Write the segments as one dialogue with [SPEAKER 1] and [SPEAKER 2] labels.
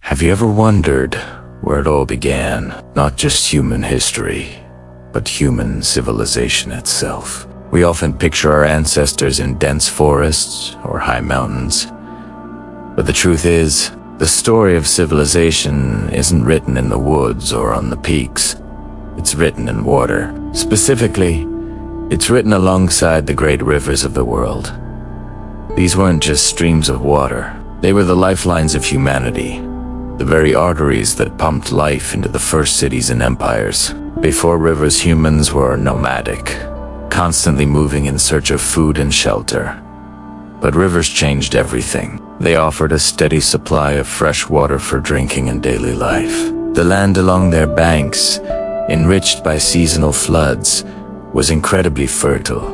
[SPEAKER 1] Have you ever wondered where it all began? Not just human history, but human civilization itself. We often picture our ancestors in dense forests or high mountains. But the truth is, the story of civilization isn't written in the woods or on the peaks. It's written in water. Specifically, it's written alongside the great rivers of the world. These weren't just streams of water. They were the lifelines of humanity, the very arteries that pumped life into the first cities and empires. Before rivers, humans were nomadic, constantly moving in search of food and shelter. But rivers changed everything. They offered a steady supply of fresh water for drinking and daily life. The land along their banks, enriched by seasonal floods, was incredibly fertile,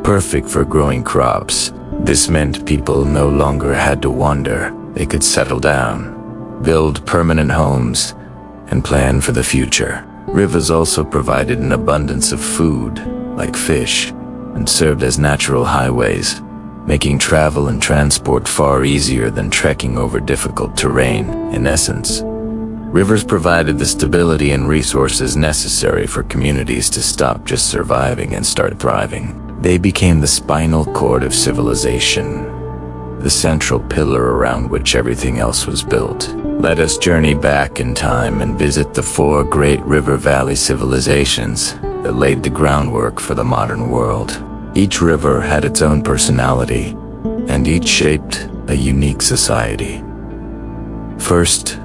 [SPEAKER 1] perfect for growing crops. This meant people no longer had to wander. They could settle down, build permanent homes, and plan for the future. Rivers also provided an abundance of food, like fish, and served as natural highways, making travel and transport far easier than trekking over difficult terrain. In essence, rivers provided the stability and resources necessary for communities to stop just surviving and start thriving. They became the spinal cord of civilization, the central pillar around which everything else was built. Let us journey back in time and visit the 4 great river valley civilizations that laid the groundwork for the modern world. Each river had its own personality, and each shaped a unique society. First,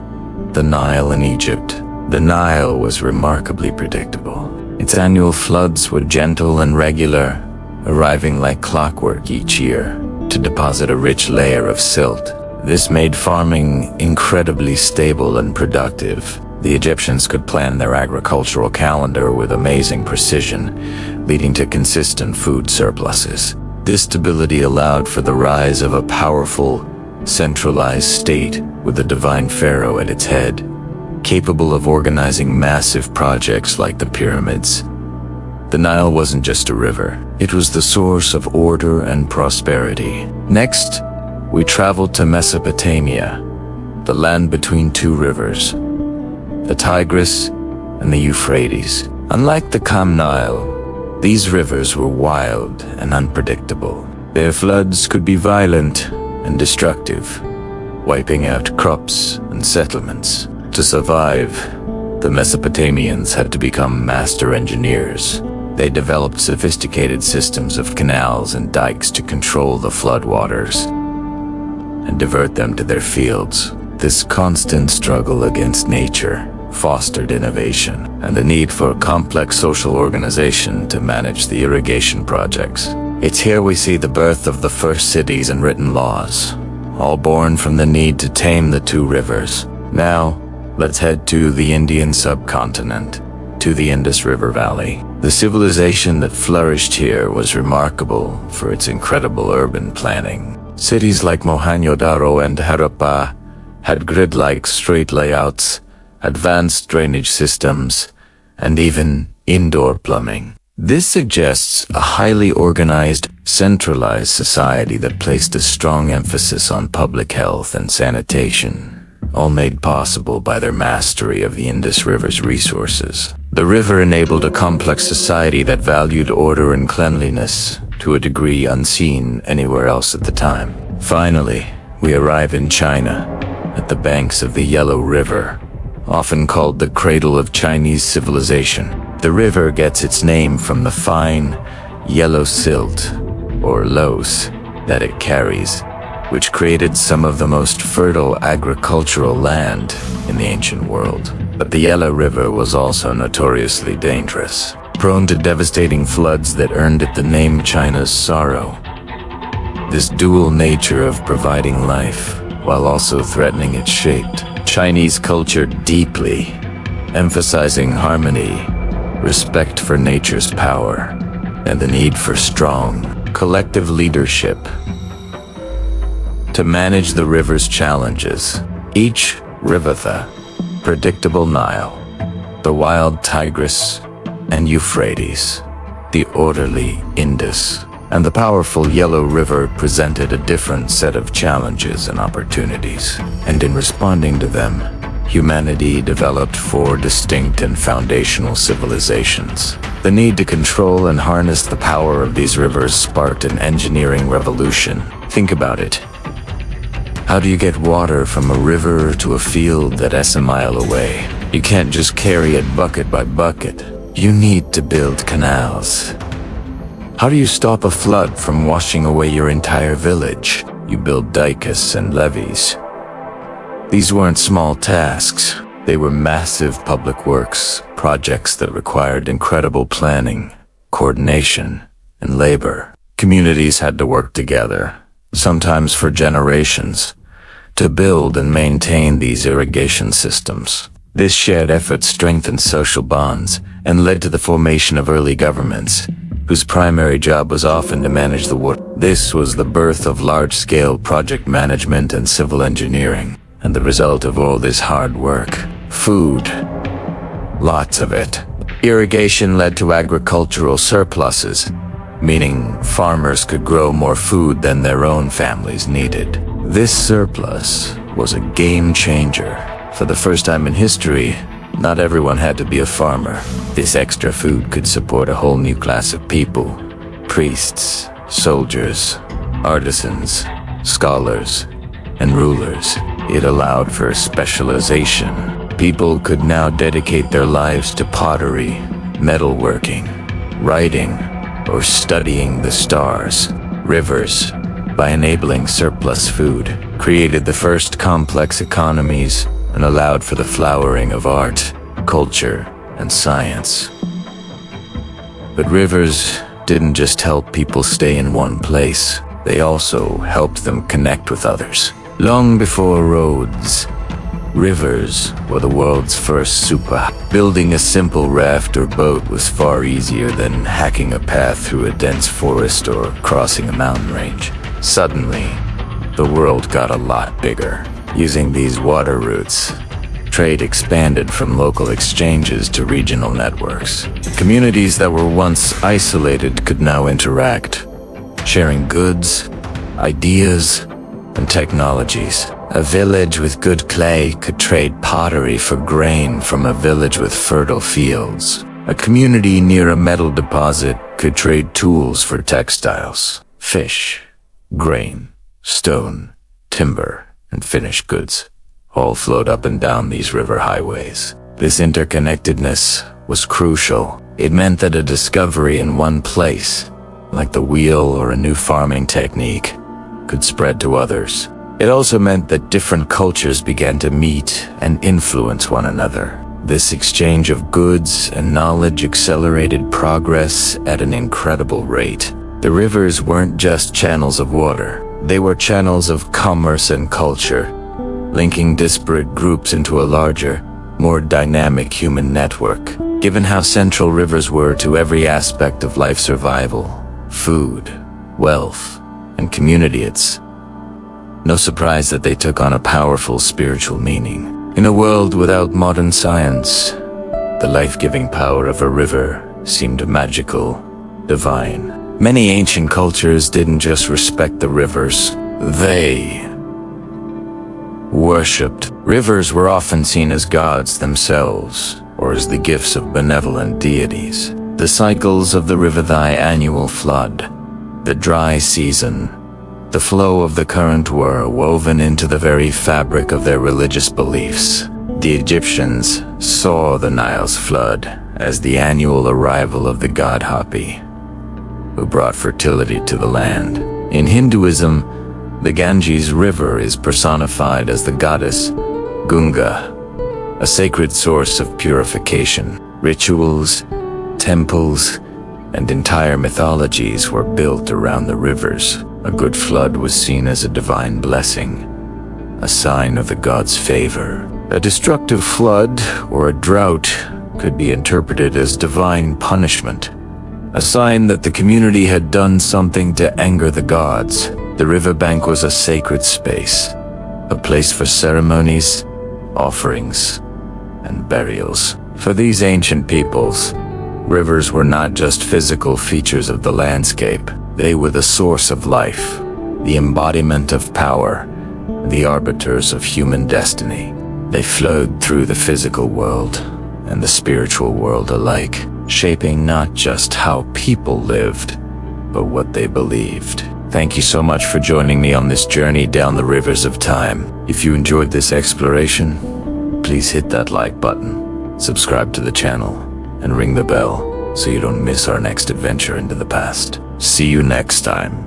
[SPEAKER 1] the Nile in Egypt. The Nile was remarkably predictable. Its annual floods were gentle and regular, arriving like clockwork each year to deposit a rich layer of silt. This made farming incredibly stable and productive. The Egyptians could plan their agricultural calendar with amazing precision, leading to consistent food surpluses. This stability allowed for the rise of a powerful, centralized state with a divine pharaoh at its head, capable of organizing massive projects like the pyramids. The Nile wasn't just a river. It was the source of order and prosperity. Next, we traveled to Mesopotamia, the land between 2 rivers, the Tigris and the Euphrates. Unlike the calm Nile, these rivers were wild and unpredictable. Their floods could be violent and destructive, wiping out crops and settlements. To survive, the Mesopotamians had to become master engineers. They developed sophisticated systems of canals and dikes to control the floodwaters and divert them to their fields. This constant struggle against nature fostered innovation and the need for a complex social organization to manage the irrigation projects. It's here we see the birth of the first cities and written laws, all born from the need to tame the 2 rivers. Now, let's head to the Indian subcontinent, to the Indus River Valley. The civilization that flourished here was remarkable for its incredible urban planning. Cities like Mohenjo-daro and Harappa had grid-like street layouts, advanced drainage systems, and even indoor plumbing. This suggests a highly organized, centralized society that placed a strong emphasis on public health and sanitation, all made possible by their mastery of the Indus River's resources. The river enabled a complex society that valued order and cleanliness to a degree unseen anywhere else at the time. Finally, we arrive in China, at the banks of the Yellow River, often called the cradle of Chinese civilization. The river gets its name from the fine, yellow silt, or loess, that it carries, which created some of the most fertile agricultural land in the ancient world. But the Yellow River was also notoriously dangerous, prone to devastating floods that earned it the name China's Sorrow. This dual nature of providing life, while also threatening it, shaped Chinese culture deeply, emphasizing harmony, respect for nature's power, and the need for strong, collective leadership to manage the river's challenges. Each river, the predictable Nile, the wild Tigris and Euphrates, the orderly Indus, And the powerful Yellow River presented a different set of challenges and opportunities. And in responding to them, humanity developed four distinct and foundational civilizations. The need to control and harness the power of these rivers sparked an engineering revolution. Think about it. How do you get water from a river to a field that's a mile away? You can't just carry it bucket by bucket. You need to build canals. How do you stop a flood from washing away your entire village? You build dikes and levees. These weren't small tasks. They were massive public works projects that required incredible planning, coordination, and labor. Communities had to work together, sometimes for generations, to build and maintain these irrigation systems. This shared effort strengthened social bonds and led to the formation of early governments, whose primary job was often to manage the water. This was the birth of large-scale project management and civil engineering. And the result of all this hard work: food. Lots of it. Irrigation led to agricultural surpluses, meaning farmers could grow more food than their own families needed. This surplus was a game changer. For the first time in history, not everyone had to be a farmer. This extra food could support a whole new class of people: priests, soldiers, artisans, scholars, and rulers. It allowed for specialization. People could now dedicate their lives to pottery, metalworking, writing, or studying the stars. Rivers, by enabling surplus food, created the first complex economies and allowed for the flowering of art, culture, and science. But rivers didn't just help people stay in one place. They also helped them connect with others. Long before roads, rivers were the world's first Building a simple raft or boat was far easier than hacking a path through a dense forest or crossing a mountain range. Suddenly, the world got a lot bigger. Using these water routes, trade expanded from local exchanges to regional networks. Communities that were once isolated could now interact, sharing goods, ideas, and technologies. A village with good clay could trade pottery for grain from a village with fertile fields. A community near a metal deposit could trade tools for textiles, fish, grain, stone, timber, and finished goods. All flowed up and down these river highways. This interconnectedness was crucial. It meant that a discovery in one place, like the wheel or a new farming technique, could spread to others. It also meant that different cultures began to meet and influence one another. This exchange of goods and knowledge accelerated progress at an incredible rate. The rivers weren't just channels of water. They were channels of commerce and culture, linking disparate groups into a larger, more dynamic human network. Given how central rivers were to every aspect of life survival, food, wealth, and community, it's no surprise that they took on a powerful spiritual meaning. In a world without modern science, the life-giving power of a river seemed magical, divine. Many ancient cultures didn't just respect the rivers, they worshipped. Rivers were often seen as gods themselves, or as the gifts of benevolent deities. The cycles of the river, the annual flood, the dry season, the flow of the current were woven into the very fabric of their religious beliefs. The Egyptians saw the Nile's flood as the annual arrival of the god Hapi, who brought fertility to the land. In Hinduism, the Ganges River is personified as the goddess Gunga, a sacred source of purification. Rituals, temples, and entire mythologies were built around the rivers. A good flood was seen as a divine blessing, a sign of the god's favor. A destructive flood or a drought could be interpreted as divine punishment, a sign that the community had done something to anger the gods. The riverbank was a sacred space, a place for ceremonies, offerings, and burials. For these ancient peoples, rivers were not just physical features of the landscape. They were the source of life, the embodiment of power, the arbiters of human destiny. They flowed through the physical world and the spiritual world alike, shaping not just how people lived, but what they believed. Thank you so much for joining me on this journey down the rivers of time. If you enjoyed this exploration, please hit that like button, subscribe to the channel, and ring the bell so you don't miss our next adventure into the past. See you next time.